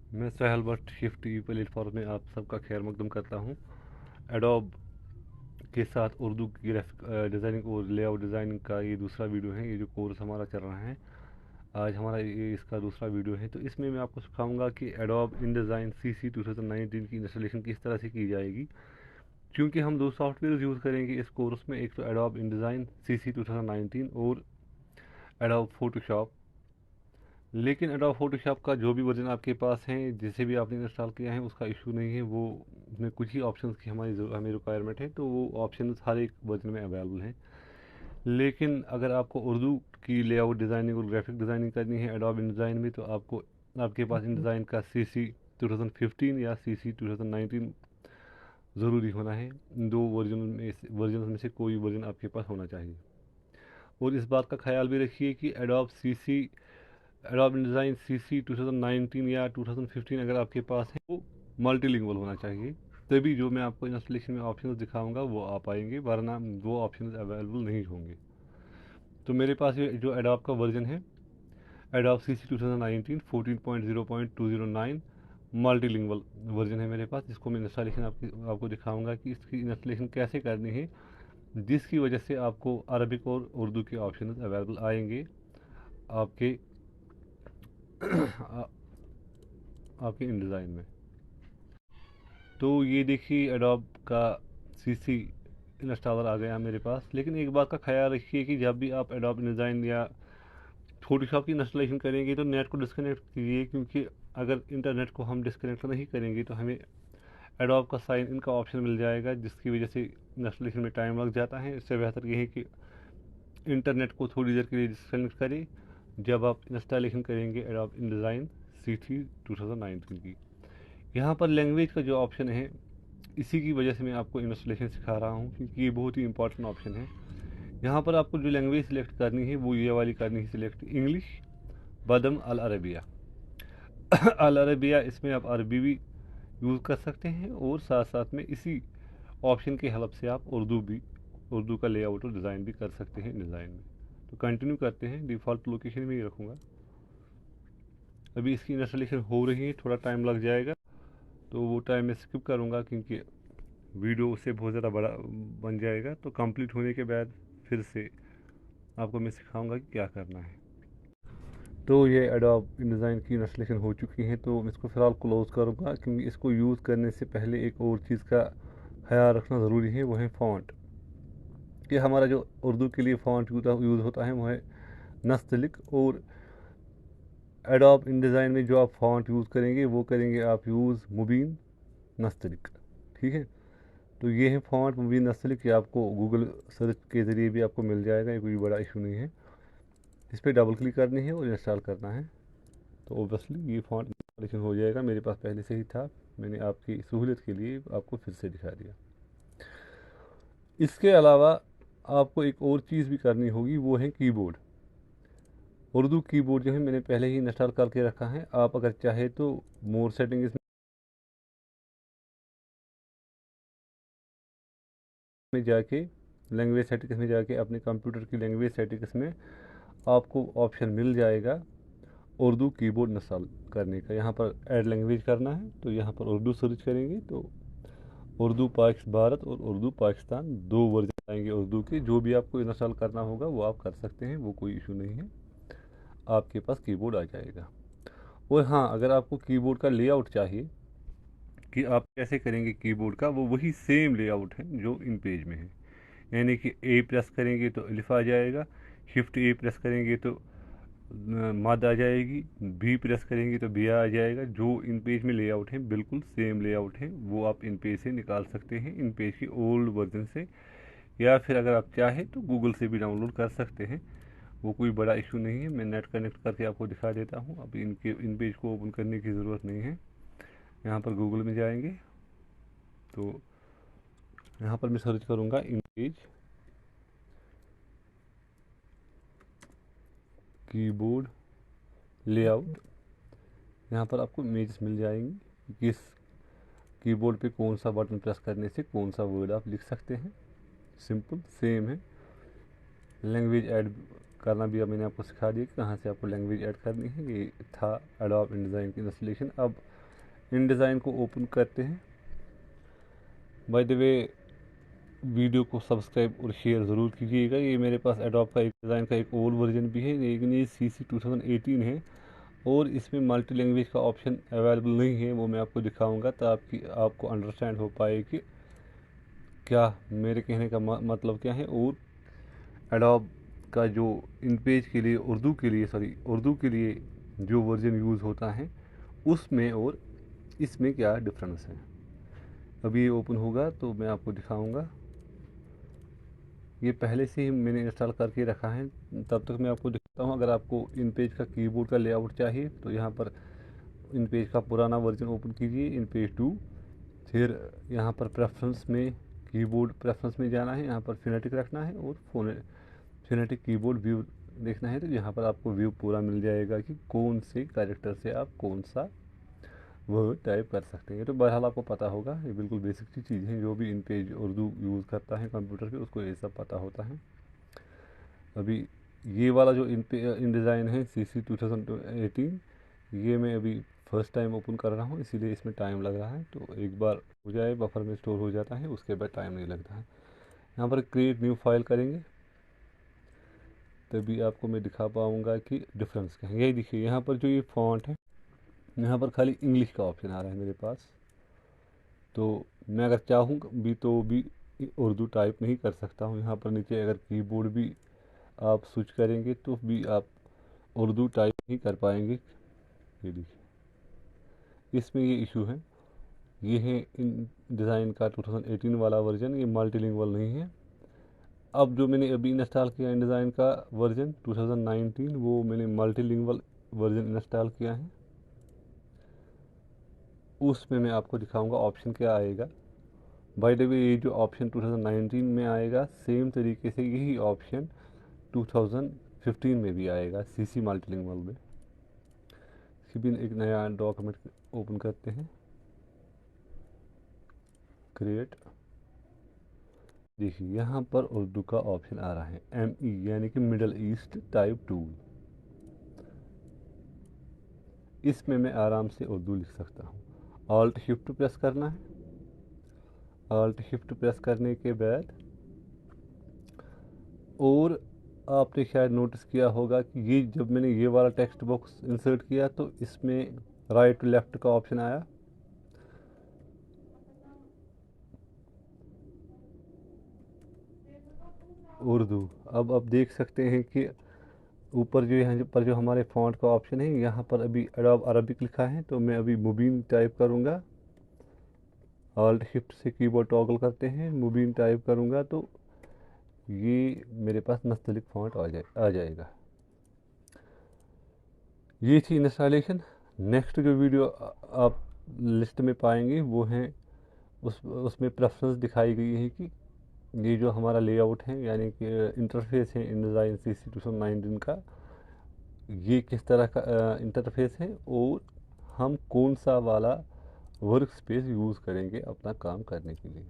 मैं सहल Bhatt shift TV platform में आप सबका खैर मकदम करता हूँ। एडोब के साथ उर्दू की डिज़ाइनिंग और लेआउट डिज़ाइनिंग का ये दूसरा वीडियो है। ये जो कोर्स हमारा चल रहा है, आज हमारा ये इसका दूसरा वीडियो है। तो इसमें मैं आपको सिखाऊंगा कि एडोब इन डिज़ाइन CC 2019 की इंस्टॉलेशन किस तरह से की जाएगी। क्योंकि हम दो सॉफ्टवेयर यूज़ करेंगे इस कोर्स में, एक तो एडोब इन डिज़ाइन CC 2019 और एडोब फोटोशॉप। लेकिन एडोब फोटोशॉप का जो भी वर्जन आपके पास है, जिसे भी आपने इंस्टॉल किया है, उसका इशू नहीं है। वो उसमें कुछ ही ऑप्शंस की हमें रिक्वायरमेंट है, तो वो ऑप्शंस हर एक वर्जन में अवेलेबल हैं। लेकिन अगर आपको उर्दू की लेआउट डिज़ाइनिंग और ग्राफिक डिज़ाइनिंग करनी है एडोब इन डिज़ाइन में, तो आपको आपके पास इन डिज़ाइन का CC 2015 या CC 2019 ज़रूरी होना है। इन दो वर्जन में से कोई वर्जन आपके पास होना चाहिए। और इस बात का ख्याल भी रखिए कि एडोब डिज़ाइन CC 2019 या 2015 अगर आपके पास है, वो मल्टीलिंगुअल होना चाहिए। तभी जो मैं आपको इंस्टॉलेशन में ऑप्शंस दिखाऊंगा वो आ पाएंगे, वरना वो ऑप्शंस अवेलेबल नहीं होंगे। तो मेरे पास ये जो एडोब का वर्जन है, एडोब CC 2019 14.0.209 मल्टीलिंगुअल वर्जन है मेरे पास, जिसको मैं इंस्टॉलेशन आपको दिखाऊंगा कि इसकी इंस्टॉलेशन कैसे करनी है, जिसकी वजह से आपको अरबिक और उर्दू के ऑप्शन अवेलेबल आएंगे आपके आपके इन डिज़ाइन में। तो ये देखिए एडोब का CC इंस्टॉलर आ गया मेरे पास। लेकिन एक बात का ख्याल रखिए कि जब भी आप एडोब डिज़ाइन या फोटोशॉप की इंस्टॉलेशन करेंगे तो नेट को डिस्कनेक्ट कीजिए, क्योंकि अगर इंटरनेट को हम डिस्कनेक्ट नहीं करेंगे तो हमें एडोब का साइन इन का ऑप्शन मिल जाएगा, जिसकी वजह से इंस्टॉलेशन में टाइम लग जाता है। इससे बेहतर ये है कि इंटरनेट को थोड़ी देर के लिए डिस्कनेक्ट करें जब आप इंस्टॉलेशन करेंगे एडोब इन डिज़ाइन CC 2019 की। यहाँ पर लैंग्वेज का जो ऑप्शन है, इसी की वजह से मैं आपको इंस्टॉलेशन सिखा रहा हूँ, क्योंकि ये बहुत ही इंपॉर्टेंट ऑप्शन है। यहाँ पर आपको जो लैंग्वेज सिलेक्ट करनी है वो ये वाली करनी है सिलेक्ट, इंग्लिश बदम अल अरबिया। अल अरबिया, इसमें आप अरबी भी यूज़ कर सकते हैं और साथ साथ में इसी ऑप्शन की हेल्प से आप उर्दू का लेआउट और डिज़ाइन भी कर सकते हैं डिज़ाइन में। तो कंटिन्यू करते हैं, डिफ़ॉल्ट लोकेशन में ही रखूँगा। अभी इसकी इंस्टॉलेशन हो रही है, थोड़ा टाइम लग जाएगा, तो वो टाइम मैं स्किप करूँगा क्योंकि वीडियो उससे बहुत ज़्यादा बड़ा बन जाएगा। तो कंप्लीट होने के बाद फिर से आपको मैं सिखाऊंगा कि क्या करना है। तो ये एडोब डिज़ाइन की इंस्टॉलेशन हो चुकी है, तो मैं इसको फ़िलहाल क्लोज़ करूँगा, क्योंकि इसको यूज़ करने से पहले एक और चीज़ का ख्याल रखना ज़रूरी है, वो है फ़ॉन्ट। कि हमारा जो उर्दू के लिए फ़ॉन्ट यूज़ होता है वो है नस्तलिक, और एडोब इन डिज़ाइन में जो आप फ़ॉन्ट यूज़ करेंगे वो करेंगे आप यूज़ मुबीन नस्तलिक। ठीक है, तो ये है फ़ॉन्ट मुबीन नस्तलिक, ये आपको गूगल सर्च के ज़रिए भी आपको मिल जाएगा, ये कोई बड़ा इशू नहीं है। इस पर डबल क्लिक करनी है और इंस्टॉल करना है, तो ओबियसली ये फ़ॉन्ट इंस्टॉलेशन हो जाएगा। मेरे पास पहले से ही था, मैंने आपकी सहूलियत के लिए आपको फिर से दिखा दिया। इसके अलावा आपको एक और चीज़ भी करनी होगी, वो है कीबोर्ड। उर्दू कीबोर्ड जो है मैंने पहले ही इंस्टॉल करके रखा है। आप अगर चाहे तो मोर सेटिंग्स में जाके, लैंग्वेज सेटिंग्स में जाके, अपने कंप्यूटर की लैंग्वेज सेटिंग्स में आपको ऑप्शन मिल जाएगा उर्दू कीबोर्ड इंस्टॉल करने का। यहाँ पर ऐड लैंग्वेज करना है, तो यहाँ पर उर्दू सर्च करेंगे तो उर्दू भारत और उर्दू पाकिस्तान दो वर्जन आएंगे उर्दू के। जो भी आपको इंस्टॉल करना होगा वो आप कर सकते हैं, वो कोई इशू नहीं है, आपके पास कीबोर्ड आ जाएगा। और हाँ, अगर आपको कीबोर्ड का लेआउट चाहिए कि आप कैसे करेंगे कीबोर्ड का, वो वही सेम लेआउट है जो इन पेज में है। यानी कि ए प्रेस करेंगे तो अलिफ आ जाएगा, शिफ्ट ए प्रेस करेंगे तो मद आ जाएगी, बी प्रेस करेंगे तो बी आ जाएगा। जो इन पेज में लेआउट है बिल्कुल सेम लेआउट है, वो आप इन पेज से निकाल सकते हैं, इन पेज की ओल्ड वर्जन से, या फिर अगर आप चाहें तो गूगल से भी डाउनलोड कर सकते हैं, वो कोई बड़ा इशू नहीं है। मैं नेट कनेक्ट करके आपको दिखा देता हूँ। अब इन पेज को ओपन करने की ज़रूरत नहीं है। यहाँ पर गूगल में जाएंगे तो यहाँ पर मैं सर्च करूँगा इन पेज कीबोर्ड लेआउट। यहाँ पर आपको इमेजेस मिल जाएंगी, किस कीबोर्ड पे कौन सा बटन प्रेस करने से कौन सा वर्ड आप लिख सकते हैं। सिंपल सेम है। लैंग्वेज ऐड करना भी अब मैंने आपको सिखा दिया कि कहाँ से आपको लैंग्वेज ऐड करनी है। ये था एडोब InDesign की इंस्टॉलेशन। अब InDesign को ओपन करते हैं। बाय द वे, वीडियो को सब्सक्राइब और शेयर ज़रूर कीजिएगा। ये मेरे पास एडोब का एक डिज़ाइन का एक ओल्ड वर्जन भी है, लेकिन ये CC 2018 है और इसमें मल्टी लैंग्वेज का ऑप्शन अवेलेबल नहीं है। वो मैं आपको दिखाऊंगा ताकि आपको अंडरस्टैंड हो पाए कि क्या मेरे कहने का मतलब क्या है। और एडोब का जो इन पेज के लिए उर्दू के लिए जो वर्जन यूज़ होता है उसमें और इसमें क्या डिफरेंस है। अभी ये ओपन होगा तो मैं आपको दिखाऊंगा। ये पहले से ही मैंने इंस्टॉल करके रखा है, तब तक मैं आपको दिखाता हूँ। अगर आपको इन पेज का कीबोर्ड का लेआउट चाहिए तो यहाँ पर इन पेज का पुराना वर्जन ओपन कीजिए, इन पेज 2। फिर यहाँ पर प्रेफरेंस में, कीबोर्ड प्रेफरेंस में जाना है, यहाँ पर फिनेटिक रखना है और फिनेटिक कीबोर्ड व्यू देखना है। तो यहाँ पर आपको व्यू पूरा मिल जाएगा कि कौन से कैरेक्टर से आप कौन सा वर्ड टाइप कर सकते हैं। तो बहरहाल आपको पता होगा, ये बिल्कुल बेसिक सी चीज़ है। जो भी इन पेज उर्दू यूज़ करता है कंप्यूटर पे उसको ये सब पता होता है। अभी ये वाला जो इन डिज़ाइन है CC 2018, ये मैं अभी फर्स्ट टाइम ओपन कर रहा हूँ, इसीलिए इसमें टाइम लग रहा है। तो एक बार हो जाए, बफर में स्टोर हो जाता है, उसके बाद टाइम नहीं लगता है। यहाँ पर क्रिएट न्यू फाइल करेंगे तभी आपको मैं दिखा पाऊँगा कि डिफरेंस क्या है। यही देखिए, यहाँ पर जो ये फॉन्ट है, यहाँ पर खाली इंग्लिश का ऑप्शन आ रहा है मेरे पास। तो मैं अगर चाहूँ भी तो भी उर्दू टाइप नहीं कर सकता हूँ। यहाँ पर नीचे अगर कीबोर्ड भी आप स्विच करेंगे तो भी आप उर्दू टाइप नहीं कर पाएंगे। ये देखिए, इसमें ये इशू है। ये है इन डिज़ाइन का 2018 वाला वर्जन, ये मल्टीलिंगुअल नहीं है। अब जो मैंने अभी इंस्टॉल किया इन डिज़ाइन का वर्जन 2019, वो मैंने मल्टीलिंगुअल वर्जन इंस्टॉल किया है। उसमें मैं आपको दिखाऊंगा ऑप्शन क्या आएगा। बाय द वे, ये जो ऑप्शन 2019 में आएगा, सेम तरीके से यही ऑप्शन 2015 में भी आएगा CC मल्टीलिंगुअल में। इसकी भी एक नया डॉक्यूमेंट ओपन करते हैं, क्रिएट। देखिए, यहाँ पर उर्दू का ऑप्शन आ रहा है ME, यानी कि मिडल ईस्ट टाइप टूल। इसमें मैं आराम से उर्दू लिख सकता हूँ। ऑल्ट शिफ्ट प्रेस करना है। ऑल्ट शिफ्ट प्रेस करने के बाद, और आपने शायद नोटिस किया होगा कि ये जब मैंने ये वाला टेक्स्ट बॉक्स इंसर्ट किया तो इसमें राइट टू लेफ्ट का ऑप्शन आया। उर्दू। अब आप देख सकते हैं कि ऊपर जो यहाँ पर जो हमारे फ़ॉन्ट का ऑप्शन है, यहाँ पर अभी एडोब अरबिक लिखा है, तो मैं अभी मुबीन टाइप करूँगा। ऑल्ट शिफ्ट से कीबोर्ड टॉगल करते हैं, मुबीन टाइप करूँगा तो ये मेरे पास नस्तलिक फ़ॉन्ट आ जाएगा। ये थी इंस्टॉलेशन। नेक्स्ट जो वीडियो आप लिस्ट में पाएंगे वो हैं, उसमें प्रेफरेंस दिखाई गई है कि ये जो हमारा लेआउट है, यानी कि इंटरफेस है InDesign CC 2019 का, ये किस तरह का इंटरफेस है और हम कौन सा वाला वर्क स्पेस यूज़ करेंगे अपना काम करने के लिए।